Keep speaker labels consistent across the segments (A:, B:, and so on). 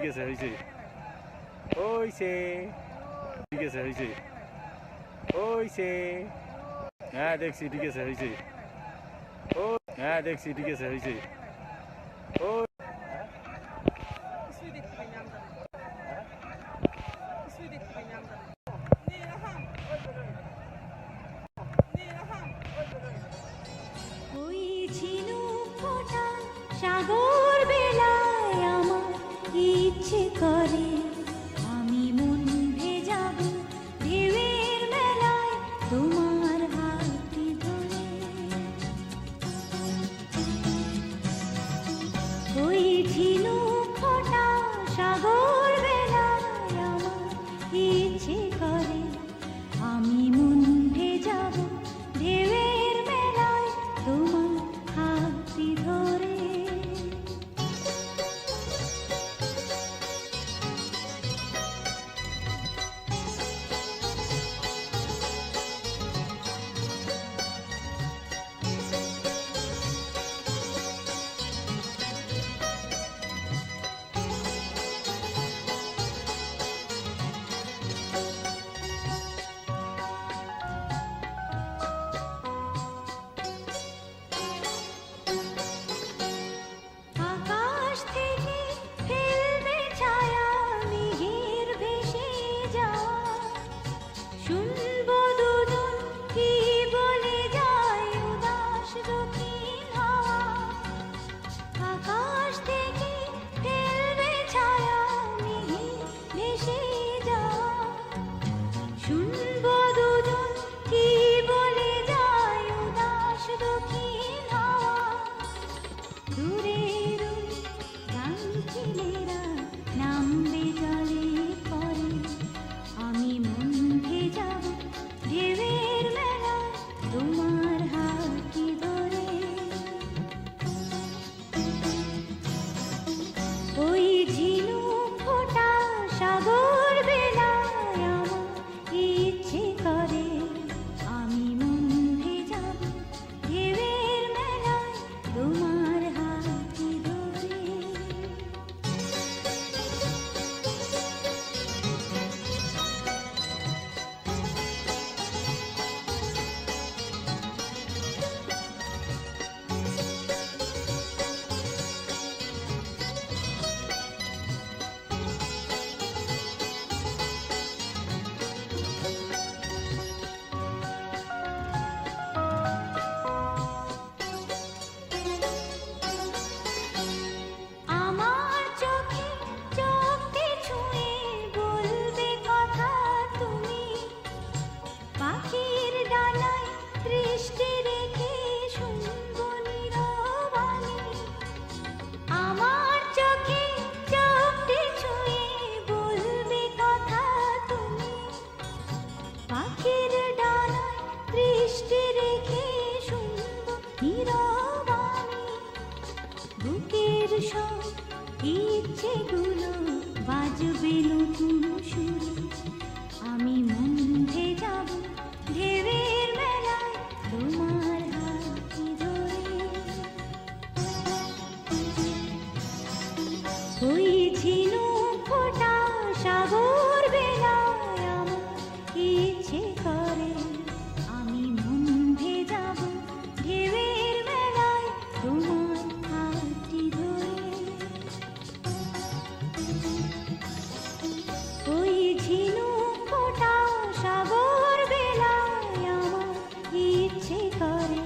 A: ঠিক আছে হইছে হইছে ঠিক আছে হইছে হইছে হ্যাঁ দেখছি ঠিক আছে হইছে ও হ্যাঁ দেখছি ঠিক আছে হইছে ও
B: সাগর বেলায় আমার ইচ্ছে করে আমি মন ভেজাবো ঢেউয়ের মেলায় তোমার হাতটি ধরে ওই ঝিনুক ফোঁটা সাগর বেলায় আমার ইচ্ছে করে আমি মন ভেজাবো ঢেউয়ের মেলায় তোমার হাতটি ধরে আকাশ থেকে ফেলবে ছায়া মেঘের ভেসে যাওয়া শুনবো দুজন কি বলে যায় উদাস দক্ষিণ হাওয়া আকাশ থেকে ফেলবে ছায়া মেঘের ভেসে যাওয়া শুনবো দুজন কি বলে যায় উদাস দক্ষিণ হাওয়া দূরের ওই গাংচিলেরা নামবে জলে পরে আমি মন ভেজাবো ঢেউয়ের মেলায় তোমার হাতটি ধরে ওই ঝিনুক ফোঁটা সাগর বেলায় আমার ইচ্ছে করে আমি মন ভেজাবো ঢেউয়ের মেলায় তোমার হাতটি ধরে আমার চোখে চোখটি ছুঁয়ে বলবে কথা তুমি পাখির ডানায় দৃষ্টি রেখে শুনবো নীরবাণী আমার চোখে চোখটি ছুঁয়ে বলবে কথা তুমি পাখির ডানায় দৃষ্টি রেখে শুনবো নীরবাণী বুকের সব ইচ্ছেগুলো বাজবে নতুন সুরে আমি মন ভেজাবো ঢেউয়ের মেলায় তোমার হাতটি ধরে ওই ঝিনুক ফোঁটা সাগর বেলায় আমার ইচ্ছে করে আমি মন ভেজাবো ঢেউয়ের মেলায় তোমার হাতটি ধরে ওই ঝিনুক ফোঁটা সাগর বেলায় আমার ইচ্ছে করে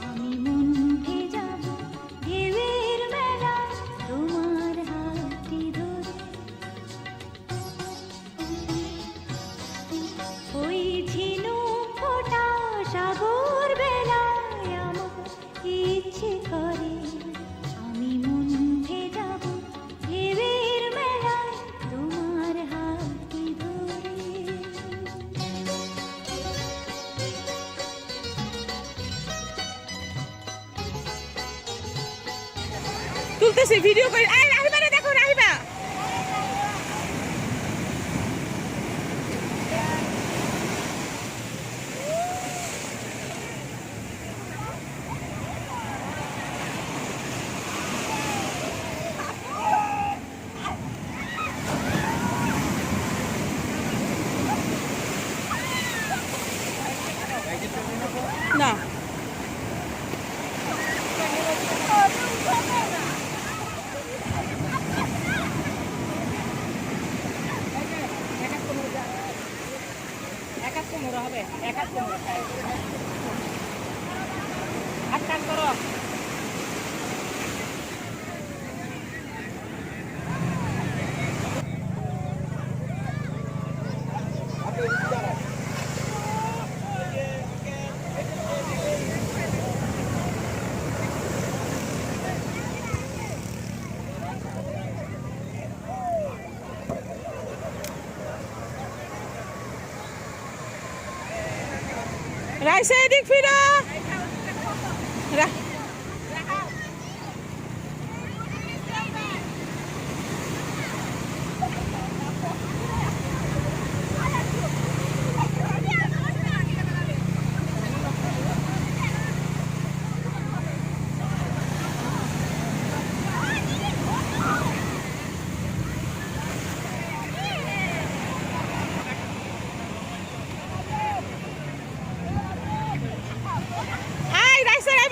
B: আমি মন ভেজাবো ঢেউয়ের মেলায় তোমার হাতটি ধরে ওই ঝিনুক ফোঁটা সাগর বেলায় আমার ইচ্ছে করে আমি মন ভেজাবো ঢেউয়ের মেলায় তোমার হাতটি ধরে
C: তুলতেছি ভিডিও করে রাহিবা দেখো রাহিবা 15 হবে, এক হাত 15 হাত কাজ করো। রাইসা এদিক ফিরো।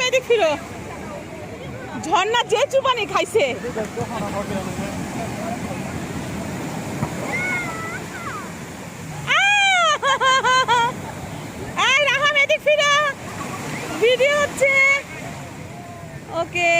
C: এদিক ফিরো। ঝর্ণা যে চুপানি খাইছে। এই রাহাম এদিক ফিরো, ভিডিও হচ্ছে। ওকে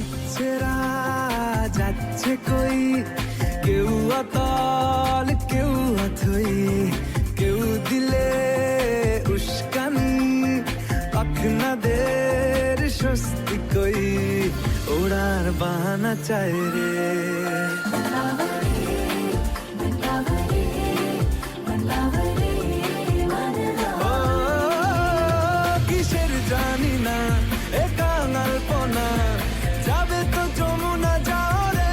D: ইচ্ছেরা যাচ্ছে কই, কেউ অতল কেউ অথই, কেউ দিলে উস্কানি, পাখনাদের স্বস্তি কই, ওড়ার বাহানা চাই রে। ও কিসের জানি না এ কাঙালপনা, যাবে তো যমুনা যাও রে।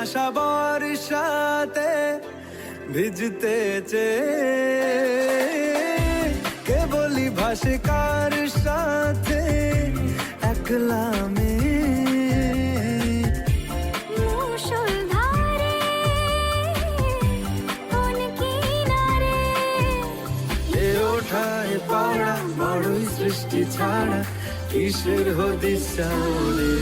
D: আশা বর্ষাতে ভিজতে কে বলি ভাসে কার সাথে একলা ওঠায় পড়া বড়ই সৃষ্টি ছাড়া কিসের হদিস রে।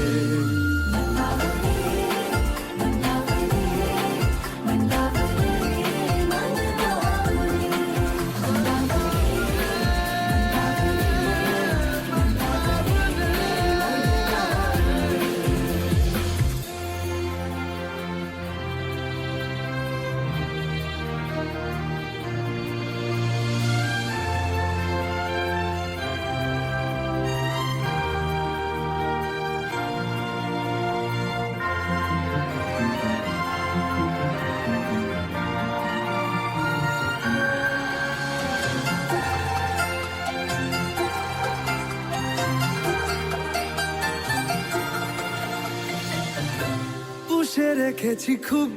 D: পুষে রেখেছি খুব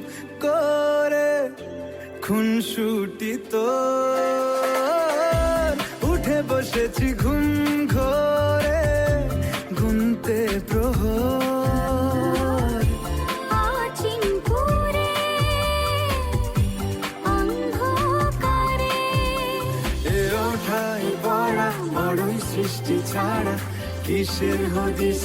D: করে খুনসুটি তো, উঠে বসেছি ঘুম ঘরে গুনতে প্রহর। কিসের হদিস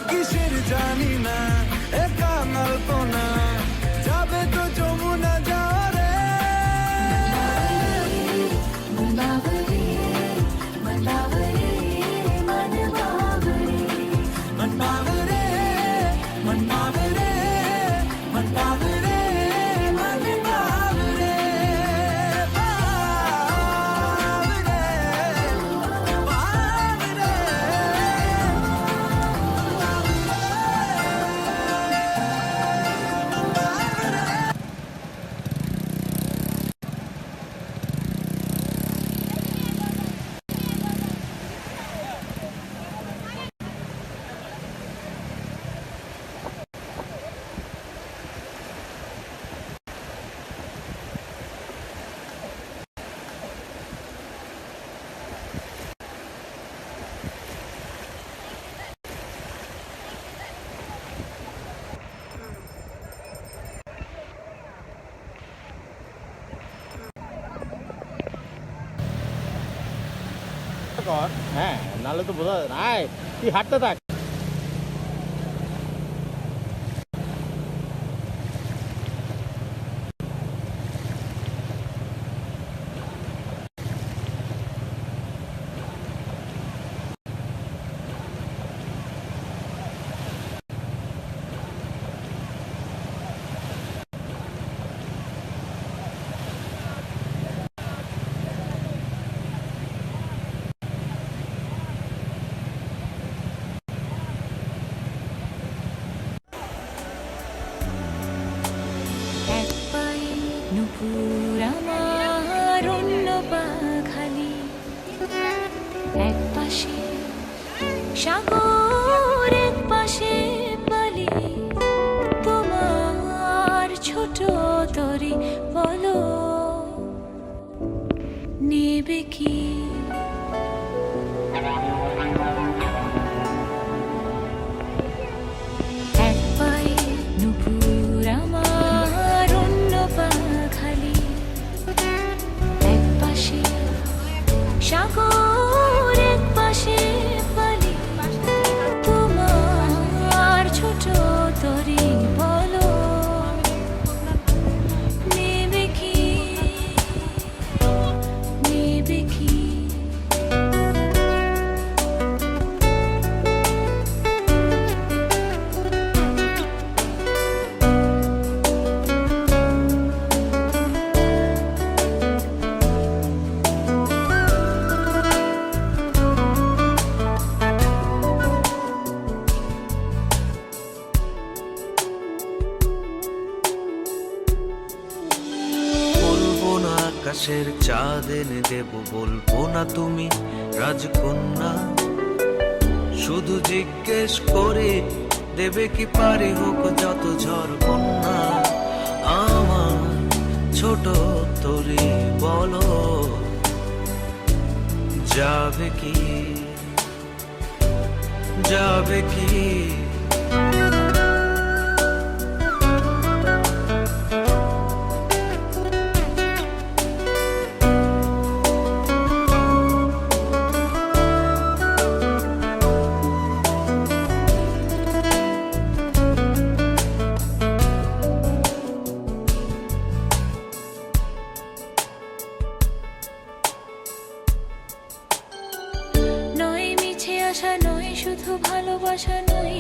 D: কিসের জানি না একা কল্পনা যাবে তো যমুনা যারে
A: হ্যাঁ নাহলে তো বোঝা যায় না। আয় তুই হাঁটতে থাক।
B: এক পায়ে নুপুর আমার অন্য পা খালি, এক পাশে সাগর এক পাশে বালি, তোমার ছোট তরি বলো নেবে কি? এক পায়ে নুপুর আমার অন্য পা খালি, এক পাশে সাগর এক পাশে বালি, তোমার ছোট তরি বলো নেবে কি, নেবে কি?
D: বলবো না আকাশের চাঁদ এনে দেব, বলবো না তুমি রাজকন্যা, শুধু জিজ্ঞেস করে দেবে কি পারি হোক যত ঝড় বন্যা। আমার ছোট তরি বলো যাবে কি, যাবে কি?
B: নয় মিছে আশা, নয় শুধু ভালোবাসা, নয়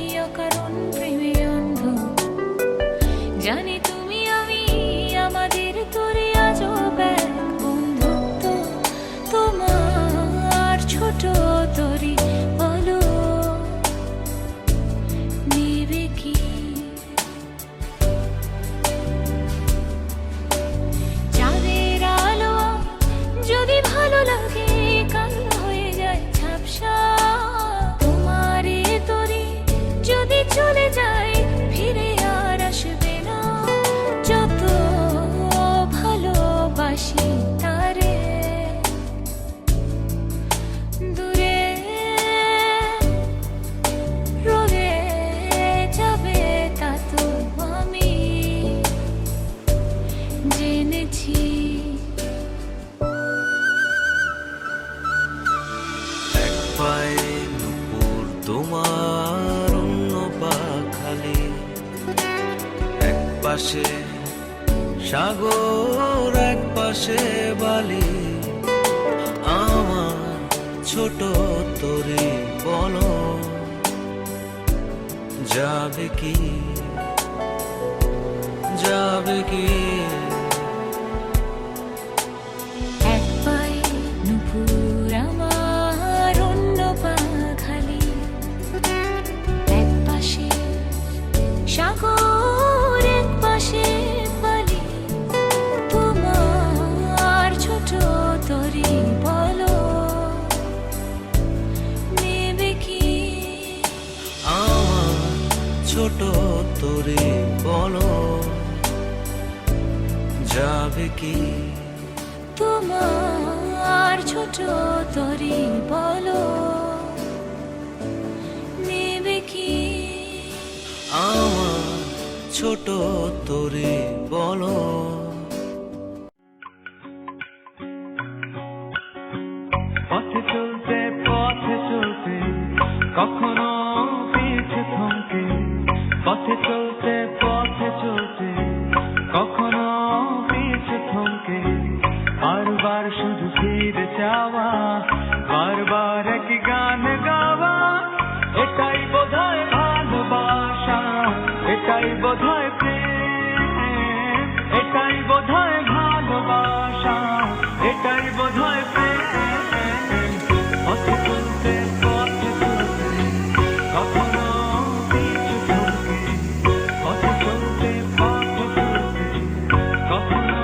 D: পাশে সাগর, এক পাশে বালি, আমার ছোট তরি বলো যাবে কি, যাবে কি?
B: এক পায়ে নুপুর আমার, অন্য পা খালি, এক পাশে সাগর, এক পাশে বালি, তোমার ছোট তরি বলো নেবে কি?
D: আমার ছোট তরি বলো যাবে কি?
B: তোমার ছোট তরি বলো নেবে কি?
D: আমার ছোট তরি বলো। পথে চলতে কখনো পিছু থমকে, পথে চলতে কখনো পিছু থমকে, বারবার শুধু ফিরে যাওয়া, বারবার এক গান গাওয়া, এটাই বোধহয় ভালোবাসা, এটাই বোধহয় প্রেম, এটাই বোধহয় ভালোবাসা, এটাই বোধহয় প্রেম। পথে চলতে কখনো পিছু থমকে, পথে চলতে কখনো পিছু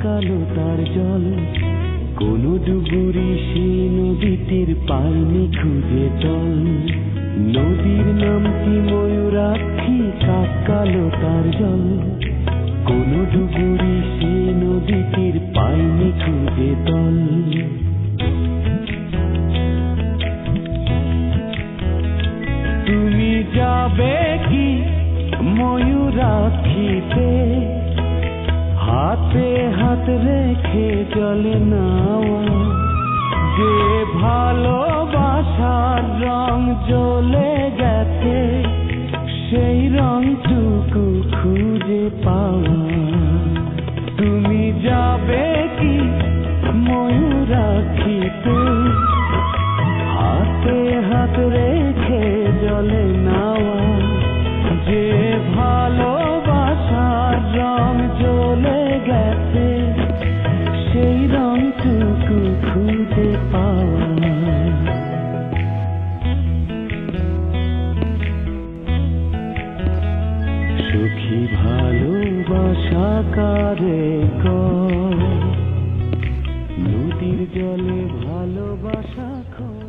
E: কালো তার জল, কোন ডুবুরি সে নদীটির পায়নি খুঁজে তল। নদীর নামটি ময়ূরাক্ষী, কালো তার জল, কোন ডুবুরি সে নদীটির পায়নি খুঁজে তল। তুমি যাবে কি ময়ূরাক্ষীতে হাতে হাত রেখে চলে নাওয়া যে ভালোবাসার রং জ্বলে গেছে সেই রংটুকু খুঁজে পাওয়া তুমি যাবে কি ময়ূরাক্ষীতে হাতে হাত রেখে জলে নাওয়া যে ভালোবাসার রং জ্বলে গেছে সেই রংটুকু খুঁজে পাওয়া সুখী ভালোবাসা কারে কয় নদীর জলে ভালোবাসা খোঁজ